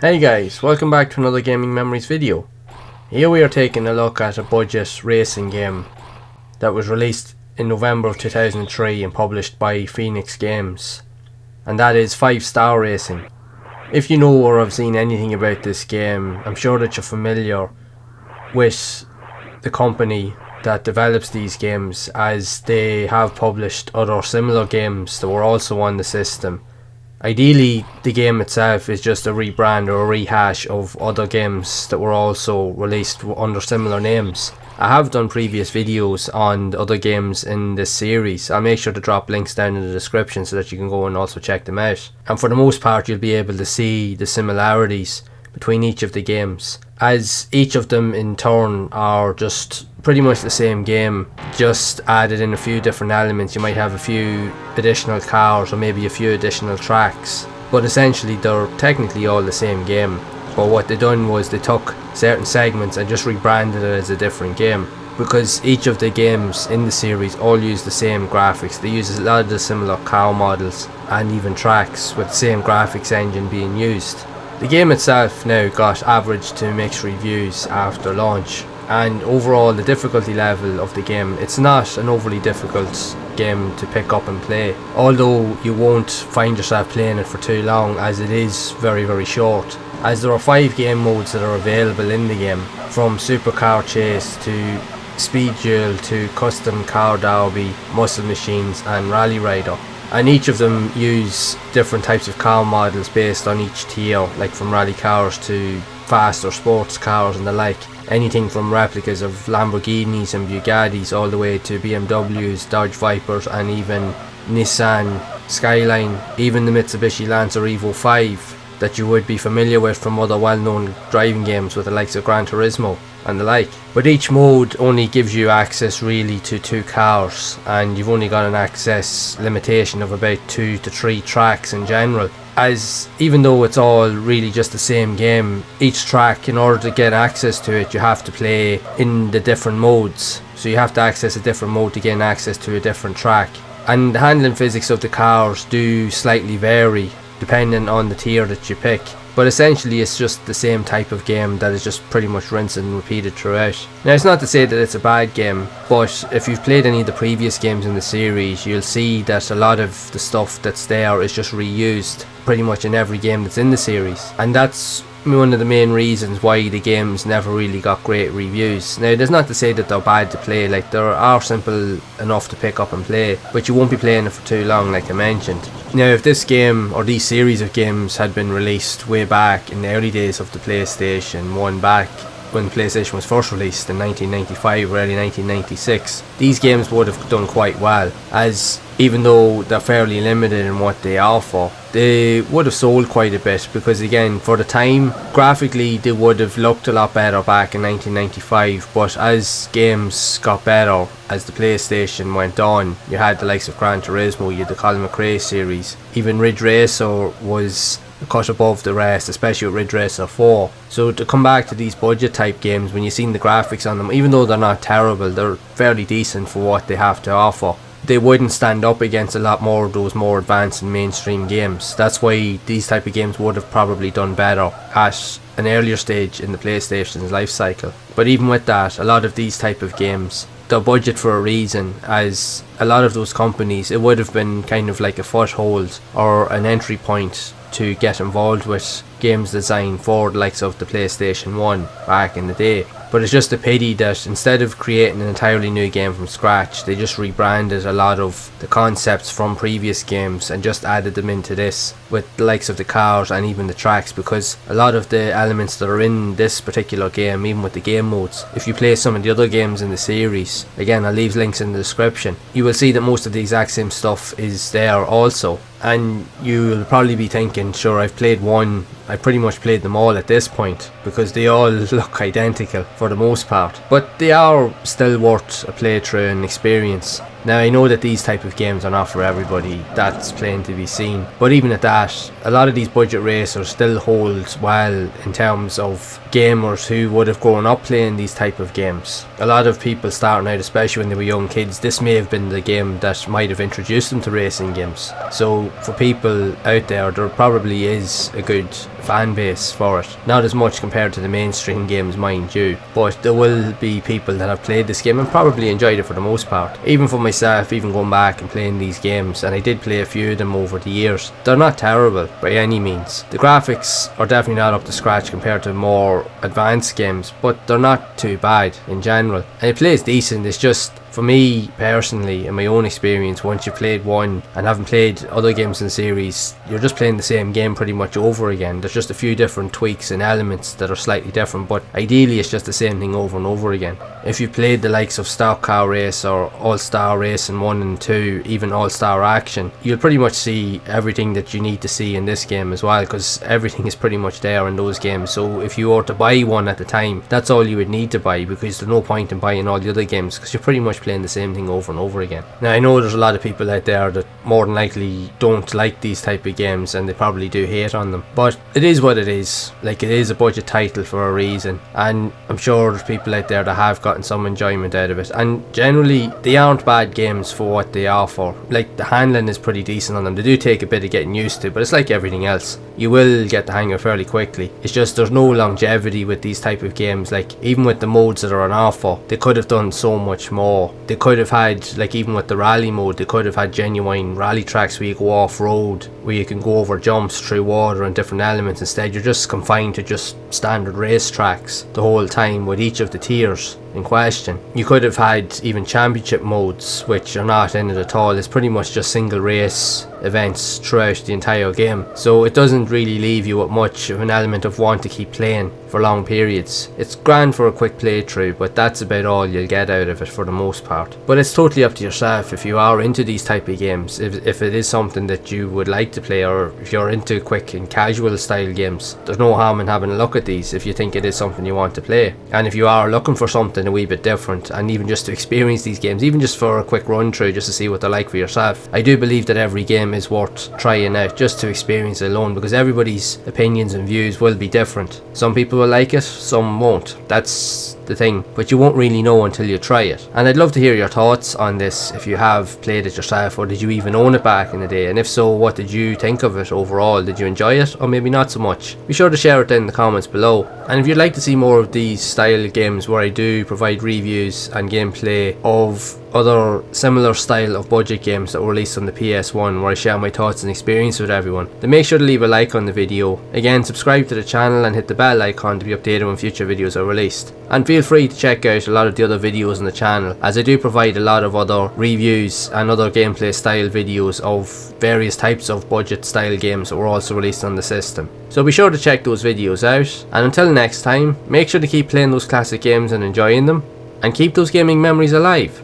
Hey guys, welcome back to another Gaming Memories video. Here we are taking a look at a budget racing game that was released in November of 2003 and published by PSX Games, and that is 5 Star Racing. If you know or have seen anything about this game, I'm sure that you're familiar with the company that develops these games, as they have published other similar games that were also on the system. Ideally, the game itself is just a rebrand or a rehash of other games that were also released under similar names. I have done previous videos on the other games in this series. I'll make sure to drop links down in the description so that you can go and also check them out. And for the most part, you'll be able to see the similarities between each of the games, as each of them in turn are just pretty much the same game, just added in a few different elements. You might have a few additional cars or maybe a few additional tracks, but essentially they're technically all the same game. But what they done was they took certain segments and just rebranded it as a different game, because each of the games in the series all use the same graphics. They use a lot of the similar car models and even tracks, with the same graphics engine being used. The game itself now got average to mixed reviews after launch, and overall the difficulty level of the game, it's not an overly difficult game to pick up and play, although you won't find yourself playing it for too long, as it is very short, as there are 5 game modes that are available in the game, from supercar chase to speed duel to custom car derby, muscle machines and rally rider. And each of them use different types of car models based on each tier, like from rally cars to fast or sports cars and the like. Anything from replicas of Lamborghinis and Bugattis all the way to BMWs, Dodge Vipers and even Nissan Skyline, even the Mitsubishi Lancer Evo 5 that you would be familiar with from other well-known driving games with the likes of Gran Turismo and the like. But each mode only gives you access really to 2 cars, and you've only got an access limitation of about 2 to 3 tracks in general, as even though it's all really just the same game, each track, in order to get access to it, you have to play in the different modes. So you have to access a different mode to gain access to a different track, and the handling physics of the cars do slightly vary depending on the tier that you pick, but essentially it's just the same type of game that is just pretty much rinsed and repeated throughout. Now, it's not to say that it's a bad game, but if you've played any of the previous games in the series, you'll see that a lot of the stuff that's there is just reused pretty much in every game that's in the series, and that's one of the main reasons why the games never really got great reviews. Now, that's not to say that they're bad to play, like they are simple enough to pick up and play, but you won't be playing it for too long, like I mentioned. Now, if this game or these series of games had been released way back in the early days of the PlayStation 1, back when PlayStation was first released in 1995 or early 1996, these games would have done quite well, as even though they're fairly limited in what they offer, they would have sold quite a bit, because again, for the time, graphically they would have looked a lot better back in 1995. But as games got better, as the PlayStation went on, you had the likes of Gran Turismo, you had the Colin McRae series, even Ridge Racer was a cut above the rest, especially with Ridge Racer 4. So to come back to these budget type games, when you've seen the graphics on them, even though they're not terrible, they're fairly decent for what they have to offer. They wouldn't stand up against a lot more of those more advanced and mainstream games. That's why these type of games would have probably done better at an earlier stage in the PlayStation's life cycle. But even with that, a lot of these type of games, they're budget for a reason, as a lot of those companies, it would have been kind of like a foothold or an entry point to get involved with games designed for the likes of the PlayStation 1 back in the day. But it's just a pity that instead of creating an entirely new game from scratch, they just rebranded a lot of the concepts from previous games and just added them into this, with the likes of the cars and even the tracks, because a lot of the elements that are in this particular game, even with the game modes, if you play some of the other games in the series, again I'll leave links in the description, you will see that most of the exact same stuff is there also. And you'll probably be thinking, sure, I've played one, I pretty much played them all at this point, because they all look identical for the most part. But they are still worth a playthrough and experience. Now I know that these type of games are not for everybody, that's plain to be seen, but even at that, a lot of these budget racers still hold well in terms of gamers who would have grown up playing these type of games. A lot of people starting out, especially when they were young kids, this may have been the game that might have introduced them to racing games. So for people out there probably is a good fan base for it. Not as much compared to the mainstream games, mind you, but there will be people that have played this game and probably enjoyed it for the most part. Even for myself, even going back and playing these games, and I did play a few of them over the years, they're not terrible by any means. The graphics are definitely not up to scratch compared to more advanced games, but they're not too bad in general, and it plays decent. It's just, for me personally, in my own experience, once you've played one and haven't played other games in the series, you're just playing the same game pretty much over again. There's just a few different tweaks and elements that are slightly different, but ideally it's just the same thing over and over again. If you played the likes of Stock Car Race or All-Star Racing 1 and 2, even All-Star Action, you'll pretty much see everything that you need to see in this game as well, because everything is pretty much there in those games. So if you were to buy one at the time, that's all you would need to buy, because there's no point in buying all the other games, because you're pretty much playing the same thing over and over again. Now I know there's a lot of people out there that more than likely don't like these type of games, and they probably do hate on them, but it is what it is. Like, it is a budget title for a reason, and I'm sure there's people out there that have gotten some enjoyment out of it, and generally they aren't bad games for what they offer. Like, the handling is pretty decent on them. They do take a bit of getting used to, but it's like everything else, you will get the hang of it fairly quickly. It's just there's no longevity with these type of games. Like, even with the modes that are on offer, they could have done so much more. They could have had, like, even with the rally mode, they could have had genuine rally tracks where you go off-road, where you can go over jumps through water and different elements. Instead, you're just confined to just standard race tracks the whole time with each of the tiers in question. You could have had even championship modes, which are not in it at all. It's pretty much just single race events throughout the entire game, so it doesn't really leave you with much of an element of want to keep playing for long periods. It's grand for a quick playthrough, but that's about all you'll get out of it for the most part. But it's totally up to yourself if you are into these type of games, if it is something that you would like to play, or if you're into quick and casual style games. There's no harm in having a look at these if you think it is something you want to play, and if you are looking for something a wee bit different, and even just to experience these games, even just for a quick run through, just to see what they're like for yourself. I do believe that every game is worth trying out just to experience it alone, because everybody's opinions and views will be different. Some people will like it, some won't. That's the thing, but you won't really know until you try it. And I'd love to hear your thoughts on this, if you have played it yourself, or did you even own it back in the day, and if so, what did you think of it overall? Did you enjoy it, or maybe not so much? Be sure to share it down in the comments below. And if you'd like to see more of these style games where I do provide reviews and gameplay of other similar style of budget games that were released on the PS1, where I share my thoughts and experience with everyone, then make sure to leave a like on the video. Again, subscribe to the channel and hit the bell icon to be updated when future videos are released. And feel free to check out a lot of the other videos on the channel, as I do provide a lot of other reviews and other gameplay style videos of various types of budget style games that were also released on the system. So be sure to check those videos out, and until next time, make sure to keep playing those classic games and enjoying them, and keep those gaming memories alive.